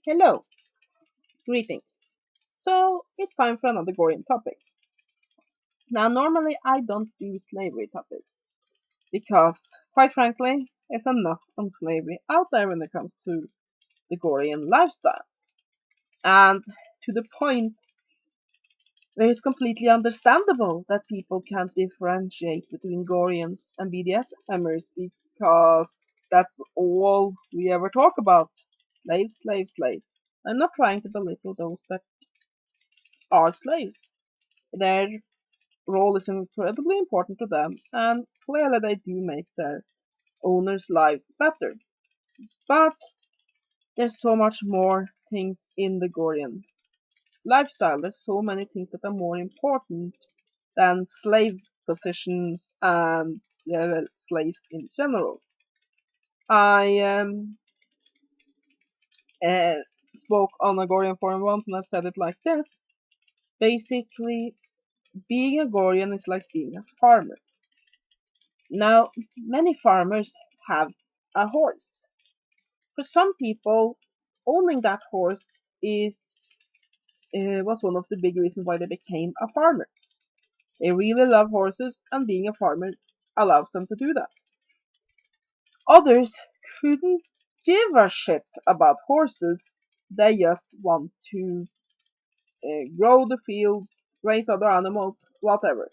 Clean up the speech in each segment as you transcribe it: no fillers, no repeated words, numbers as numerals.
Hello, greetings. So it's time for another Gorean topic. Now, normally I don't do slavery topics because, quite frankly, there's enough on slavery out there when it comes to the Gorean lifestyle. And to the point where it's completely understandable that people can't differentiate between Goreans and BDSMers because that's all we ever talk about. Slaves, slaves, slaves. I'm not trying to belittle those that are slaves. Their role is incredibly important to them, and clearly they do make their owners' lives better. But there's so much more things in the Gorean lifestyle. There's so many things that are more important than slave positions and slaves in general. I uh, spoke on a Gorean forum once and I said it like this. Basically, being a Gorean is like being a farmer. Now, many farmers have a horse. For some people, owning that horse is was one of the big reasons why they became a farmer. They really love horses, and being a farmer allows them to do that. Others couldn't give a shit about horses. They just want to grow the field, raise other animals, whatever.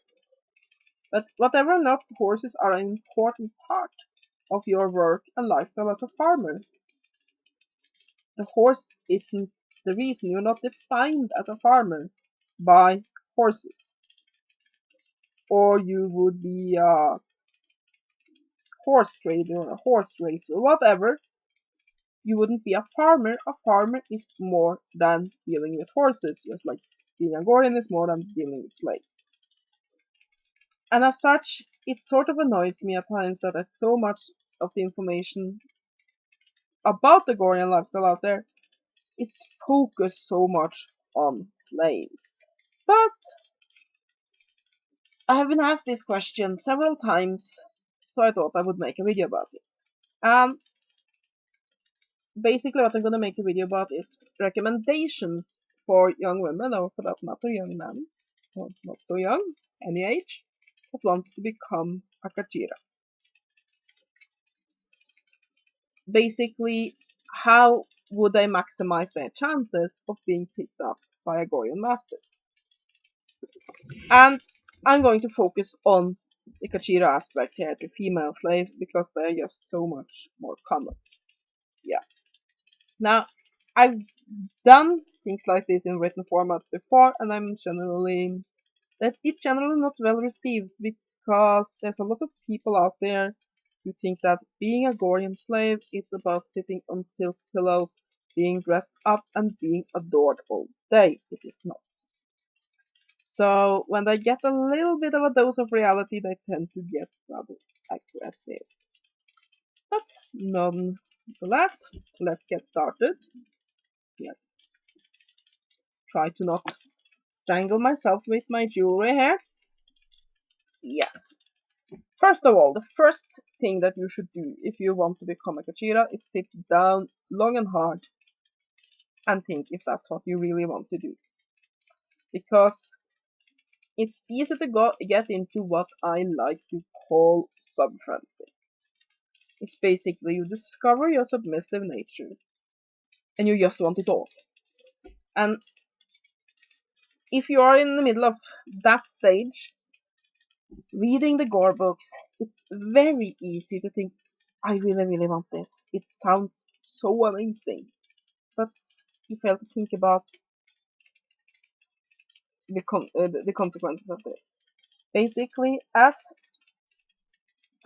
But whatever or not, horses are an important part of your work and lifestyle as a farmer. The horse isn't the reason. You're not defined as a farmer by horses. Or you would be a horse trader or a horse racer, whatever. You wouldn't be a farmer. A farmer is more than dealing with horses, just like being a Gorean is more than dealing with slaves. And as such, it sort of annoys me at times that there's so much of the information about the Gorean lifestyle out there is focused so much on slaves. But I have been asked this question several times, so I thought I would make a video about it. Um, Basically, what I'm going to make a video about is recommendations for young women, or for that matter, young men, or not so young, any age, that wants to become a Kajira. Basically, how would they maximize their chances of being picked up by a Gorean master? And I'm going to focus on the Kajira aspect here, the female slave, because they're just so much more common. Yeah. Now, I've done things like this in written format before, and it's generally not well received because there's a lot of people out there who think that being a Gorean slave is about sitting on silk pillows, being dressed up, and being adored all day. It is not. So when they get a little bit of a dose of reality, they tend to get rather aggressive. But nonetheless, let's get started. Yes. Try to not strangle myself with my jewelry here. Yes. First of all, the first thing that you should do if you want to become a Kajira is sit down long and hard and think if that's what you really want to do. Because it's easy to get into what I like to call subfrancing. It's basically you discover your submissive nature and you just want it all. And if you are in the middle of that stage, reading the gore books, it's very easy to think, I really, really want this. It sounds so amazing. But you fail to think about the consequences of this. Basically, as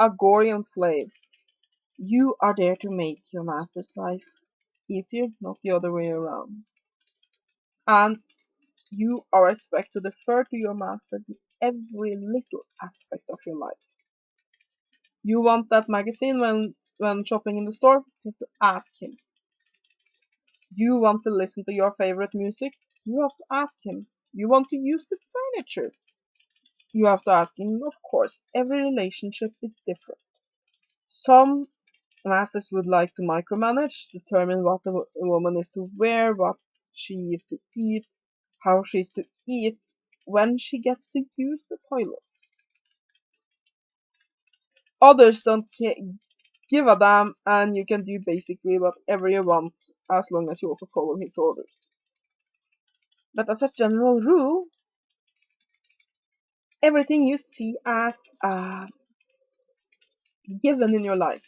a Gorean slave, you are there to make your master's life easier, not the other way around. And you are expected to defer to your master in every little aspect of your life. You want that magazine when shopping in the store? You have to ask him. You want to listen to your favorite music? You have to ask him. You want to use the furniture? You have to ask him. Of course, every relationship is different. Some Masters would like to micromanage, determine what a woman is to wear, what she is to eat, how she is to eat, when she gets to use the toilet. Others don't give a damn, and you can do basically whatever you want as long as you also follow his orders. But as a general rule, everything you see as given in your life,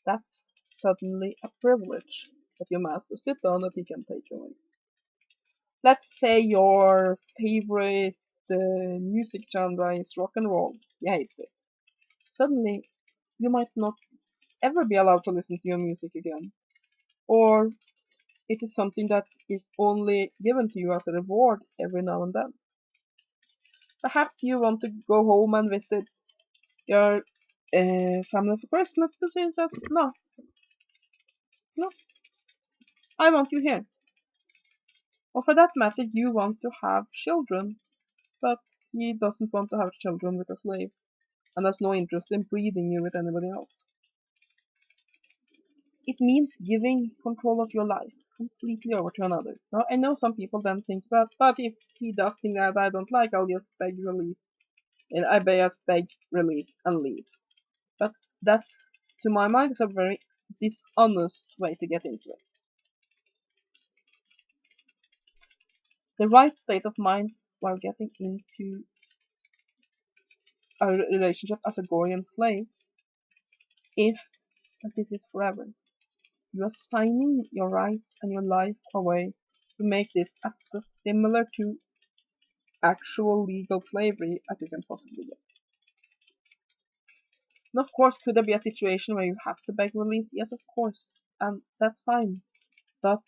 that's suddenly a privilege that your master sit on that he can take away. Let's say your favorite music genre is rock and roll. He hates it. Suddenly, you might not ever be allowed to listen to your music again. Or it is something that is only given to you as a reward every now and then. Perhaps you want to go home and visit your family for Christmas, but you just, no, no, I want you here. Or for that matter, you want to have children, but he doesn't want to have children with a slave, and has no interest in breeding you with anybody else. It means giving control of your life completely over to another. Now, I know some people then think about, but if he does things that I don't like, I'll just beg release. And I just beg release and leave. But that's, to my mind, is a very dishonest way to get into it. The right state of mind while getting into a relationship as a Gorean slave is that this is forever. You are signing your rights and your life away to make this as similar to actual legal slavery as you can possibly get. And of course, could there be a situation where you have to beg release? Yes, of course, and that's fine. But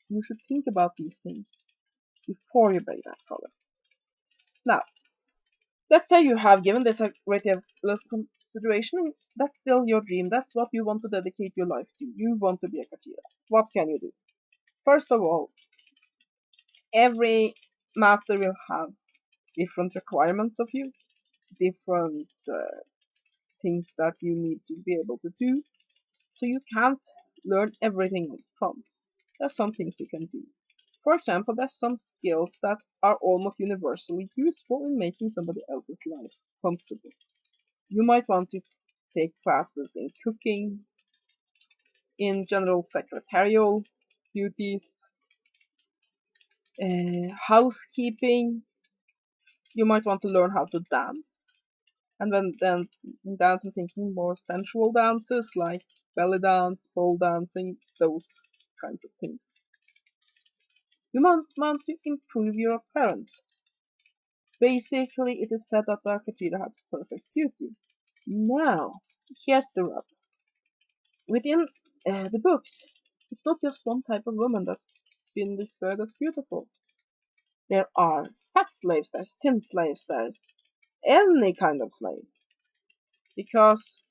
you should think about these things before you beg that color. Now, let's say you have given this a great deal of consideration. That's still your dream. That's what you want to dedicate your life to. You want to be a Kajira. What can you do? First of all, every master will have different requirements of you, different things that you need to be able to do. So you can't learn everything up front. There's some things you can do. For example, there's some skills that are almost universally useful in making somebody else's life comfortable. You might want to take classes in cooking, in general secretarial duties, housekeeping. You might want to learn how to dance. And then in dance, I'm thinking more sensual dances like belly dance, pole dancing, those kinds of things. You might want to improve your appearance. Basically, it is said that the Kajira has perfect beauty. Now, here's the rub. Within the books, it's not just one type of woman that's been described as beautiful. There are fat slaves, there's thin slaves, there's any kind of slave. Because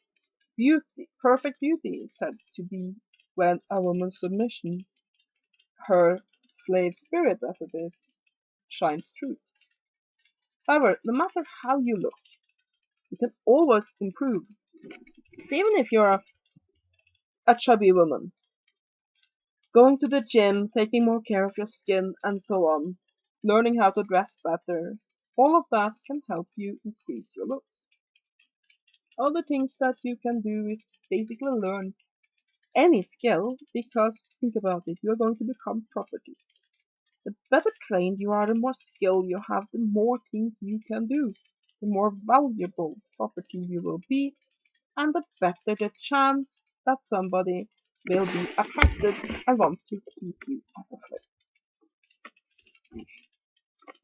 beauty, perfect beauty is said to be when a woman's submission, her slave spirit as it is, shines through. However, no matter how you look, you can always improve. Even if you're a chubby woman, going to the gym, taking more care of your skin, and so on, learning how to dress better, all of that can help you increase your looks. Other things that you can do is basically learn any skill because think about it, you're going to become property. The better trained you are, the more skill you have, the more things you can do, the more valuable property you will be, and the better the chance that somebody will be attracted and want to keep you as a slave.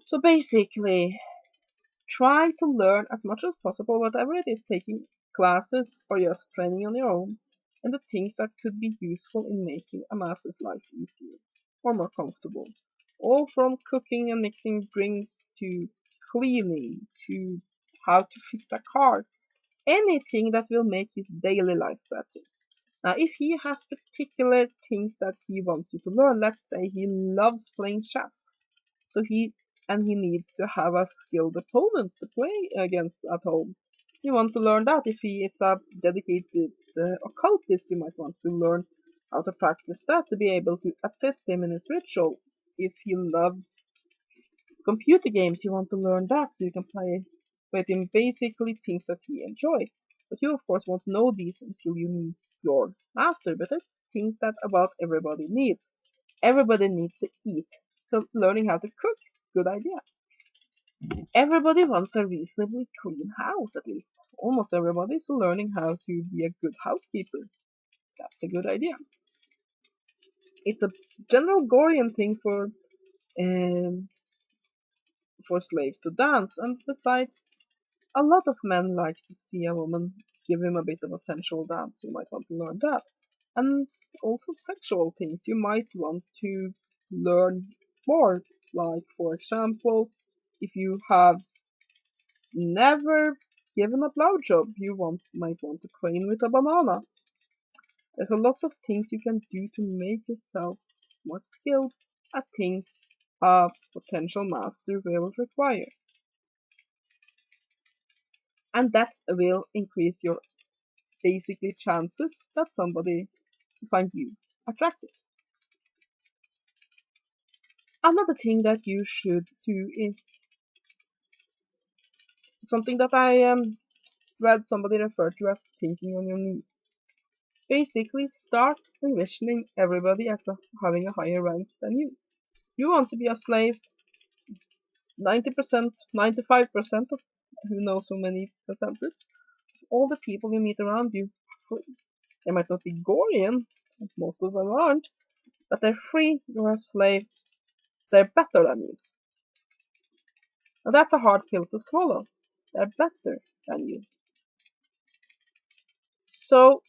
So basically, try to learn as much as possible, whatever it is, taking classes or just training on your own, and the things that could be useful in making a master's life easier or more comfortable. All from cooking and mixing drinks to cleaning to how to fix a car. Anything that will make his daily life better. Now, if he has particular things that he wants you to learn, let's say he loves playing chess, so he needs to have a skilled opponent to play against at home. You want to learn that. If he is a dedicated occultist, you might want to learn how to practice that to be able to assist him in his rituals. If he loves computer games, you want to learn that so you can play with him basically things that he enjoys. But you of course won't know these until you meet your master, but it's things that about everybody needs. Everybody needs to eat. So learning how to cook, good idea. Everybody wants a reasonably clean house, at least. Almost everybody, so learning how to be a good housekeeper, that's a good idea. It's a general Gorean thing um, for slaves to dance, and besides, a lot of men likes to see a woman give him a bit of a sensual dance. You might want to learn that. And also sexual things you might want to learn more. Like, for example, if you have never given a blowjob, might want to train with a banana. There's a lot of things you can do to make yourself more skilled at things a potential master will require. And that will increase your basically chances that somebody will find you attractive. Another thing that you should do is something that I read somebody refer to as thinking on your knees. Basically, start envisioning everybody as having a higher rank than you. You want to be a slave 90%, 95% of who knows how many percentage. All the people you meet around you, they might not be Gorean, most of them aren't, but they're free, you're a slave, they're better than you. Now that's a hard pill to swallow. They're better than you. So,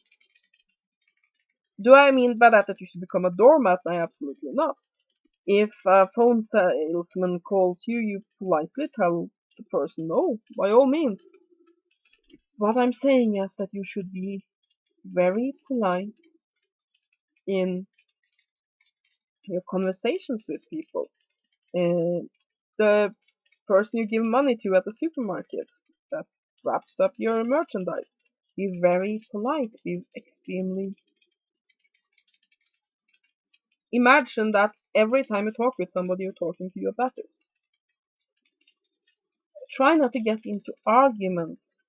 do I mean by that you should become a doormat? No, absolutely not. If a phone salesman calls you, you politely tell the person no, by all means. What I'm saying is that you should be very polite in your conversations with people. The person you give money to at the supermarket that wraps up your merchandise. Be very polite. Be extremely. Imagine that every time you talk with somebody, you're talking to your betters. Try not to get into arguments.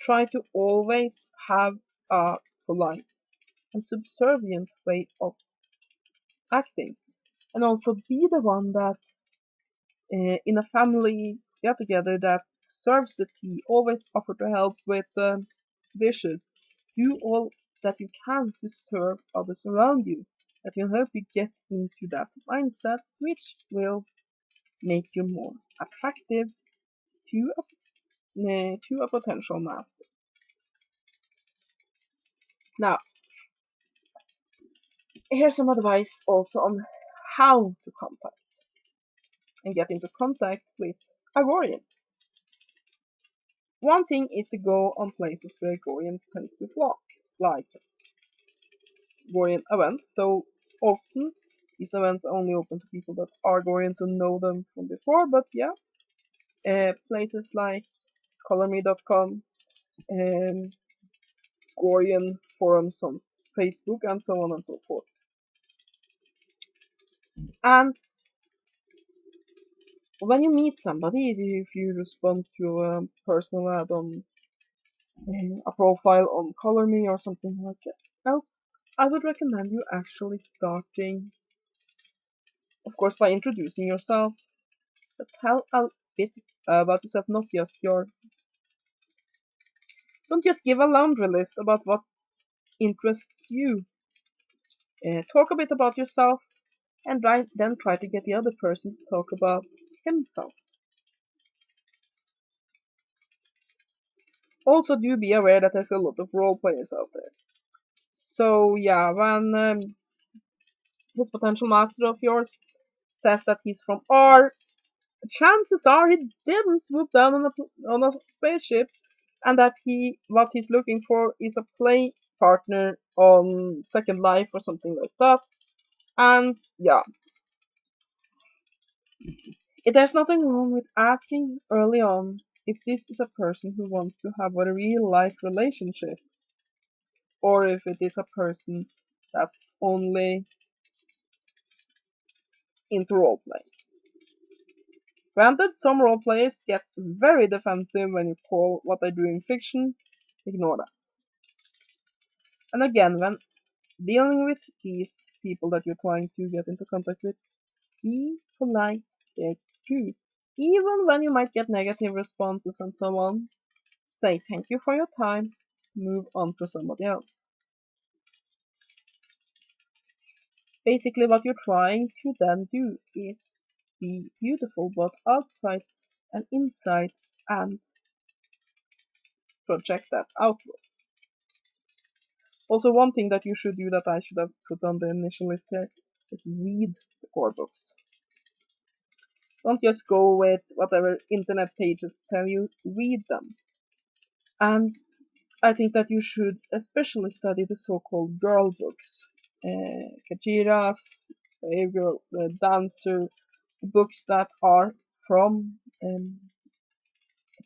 Try to always have a polite and subservient way of acting. And also be the one that, in a family get together, that serves the tea, always offer to help with the dishes. Do all that you can to serve others around you. That will help you get into that mindset, which will make you more attractive to a potential master. Now, here's some advice also on how to contact and get into contact with a Gorean. One thing is to go on places where Goreans tend to flock, like Gorean events, though often these events are only open to people that are Goreans and know them from before, but yeah, places like colorme.com, and Gorean forums on Facebook, and so on and so forth. And when you meet somebody, if you respond to a personal ad on a profile on Color Me or something like that, well, I would recommend you actually starting, of course, by introducing yourself, but tell a bit about yourself, not just your. Don't just give a laundry list about what interests you. Talk a bit about yourself, and then try to get the other person to talk about himself. Also, do be aware that there's a lot of role players out there. So yeah, when this potential master of yours says that he's from R, chances are he didn't swoop down on a spaceship, and that what he's looking for is a play partner on Second Life or something like that. And yeah, there's nothing wrong with asking early on if this is a person who wants to have a real life relationship, or if it is a person that's only into roleplay. Granted, some roleplayers get very defensive when you call what they do in fiction. Ignore that. And again, when dealing with these people that you're trying to get into contact with, be polite there too. Even when you might get negative responses and so on, say thank you for your time, move on to somebody else. Basically, what you're trying to then do is be beautiful both outside and inside and project that outwards. Also, one thing that you should do that I should have put on the initial list here is read the core books. Don't just go with whatever internet pages tell you, read them. And I think that you should especially study the so-called girl books. Kajira's, Girl, the Dancer, the books that are from I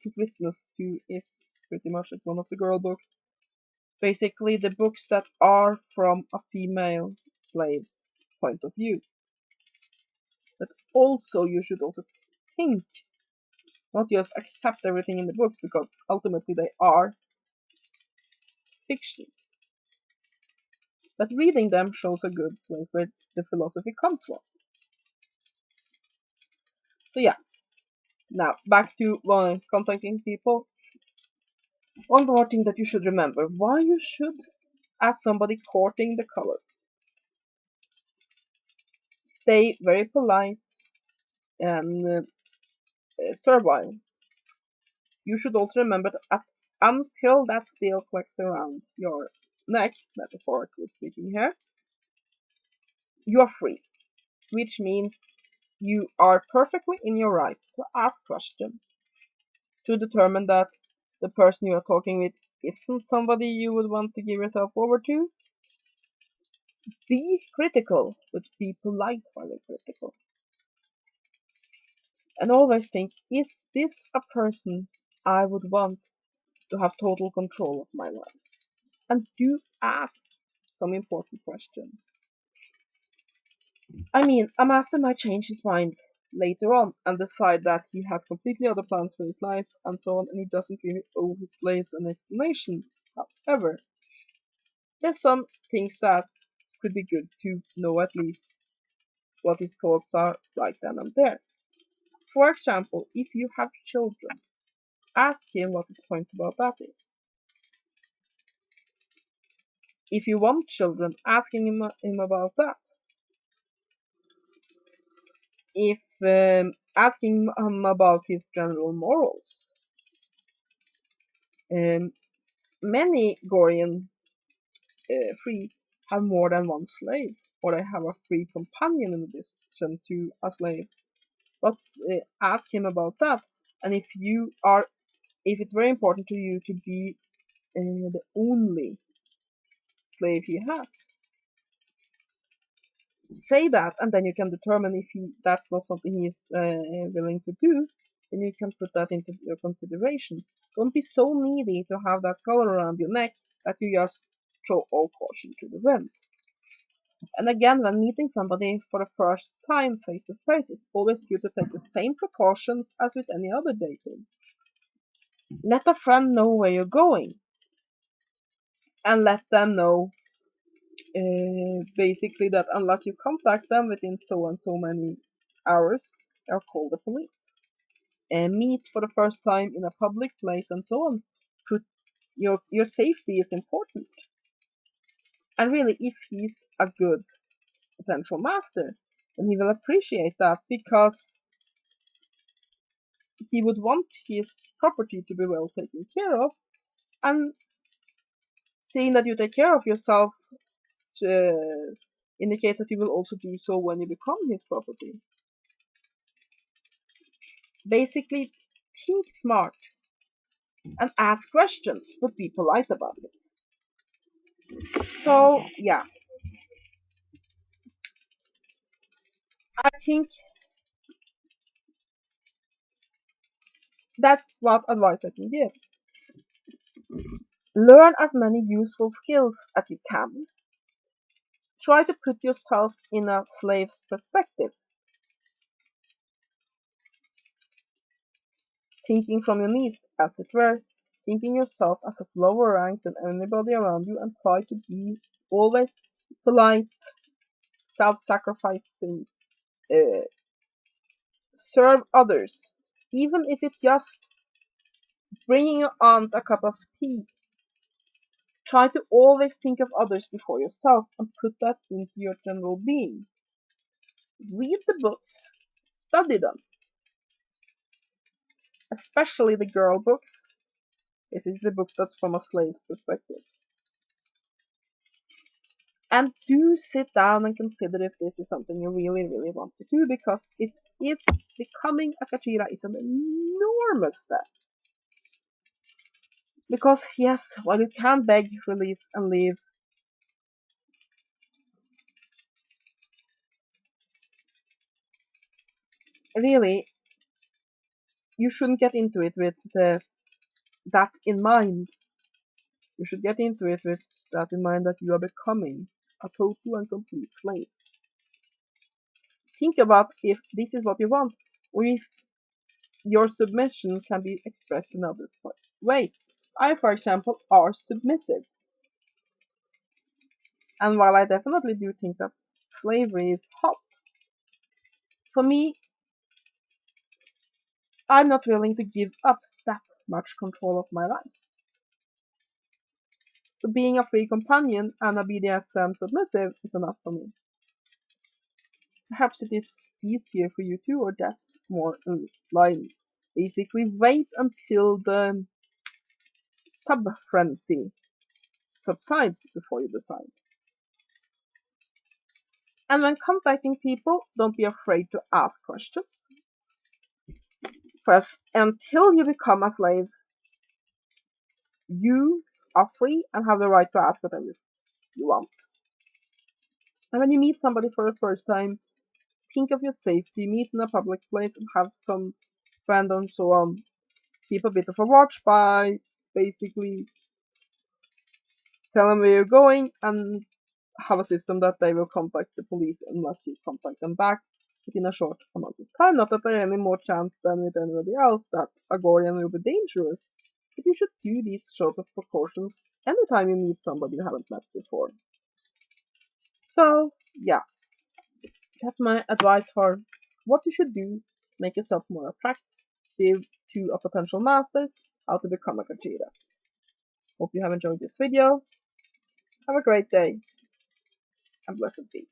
think Witness to is pretty much like one of the girl books. Basically, the books that are from a female slave's point of view. But also, you should also think, not just accept everything in the books, because ultimately they are fiction. But reading them shows a good place where the philosophy comes from. So yeah, now back to contacting people. One more thing that you should remember, why you should ask somebody courting the color. Stay very polite and servile. You should also remember that until that steel clicks around your neck, metaphorically speaking here, you are free, which means you are perfectly in your right to ask questions to determine that the person you are talking with isn't somebody you would want to give yourself over to. Be critical, but be polite while you're critical. And always think, is this a person I would want to have total control of my life? And do ask some important questions. I mean, a master might change his mind later on and decide that he has completely other plans for his life and so on, and he doesn't really owe his slaves an explanation. However, there's some things that could be good to know at least what his thoughts are right then and there. For example, if you have children, ask him what his point about that is. If you want children, him about that. If asking him about his general morals. Um, Many Gorean free have more than one slave, or they have a free companion in addition to a slave. But ask him about that. And if it's very important to you to be the only slave he has, say that, and then you can determine if that's not something he is willing to do. Then you can put that into your consideration. Don't be so needy to have that collar around your neck that you just throw all caution to the wind. And again, when meeting somebody for the first time face to face, it's always good to take the same precautions as with any other dating. Let a friend know where you're going, and let them know basically that unless you contact them within so and so many hours, they'll call the police. And meet for the first time in a public place and so on. Put your safety is important. And really, if he's a good potential master, then he will appreciate that because he would want his property to be well taken care of, and seeing that you take care of yourself uh, indicates that you will also do so when you become his property. Basically, think smart and ask questions, but be polite about it. So, yeah, I think That's what advice I can give. Learn as many useful skills as you can. Try to put yourself in a slave's perspective, thinking from your knees, as it were, thinking yourself as of lower rank than anybody around you, and try to be always polite, self-sacrificing, uh, serve others, even if it's just bringing your aunt a cup of tea. Try to always think of others before yourself and put that into your general being. Read the books, study them, especially the girl books. This is the books that's from a slave's perspective. And do sit down and consider if this is something you really, really want to do, because it is becoming a Kajira is an enormous step. Because yes, while you can beg, release, and leave, really, you shouldn't get into it with that in mind. You should get into it with that in mind, that you are becoming a total and complete slave. Think about if this is what you want, or if your submission can be expressed in other ways. I, for example, are submissive. And while I definitely do think that slavery is hot, for me, I'm not willing to give up that much control of my life. So being a free companion and a BDSM submissive is enough for me. Perhaps it is easier for you too, or that's more in line. Basically, wait until the sub-frenzy subsides before you decide. And when contacting people, don't be afraid to ask questions. First, until you become a slave, you are free and have the right to ask whatever you want. And when you meet somebody for the first time, think of your safety. Meet in a public place and have some friend and so on. Keep a bit of a watch by basically tell them where you're going, and have a system that they will contact the police unless you contact them back within a short amount of time. Not that there is any more chance than with anybody else that a Gorean will be dangerous, but you should do these sort of precautions anytime you meet somebody you haven't met before. So, yeah, that's my advice for what you should do to make yourself more attractive to a potential master, how to become a Kajira. Hope you have enjoyed this video. Have a great day, and blessed be.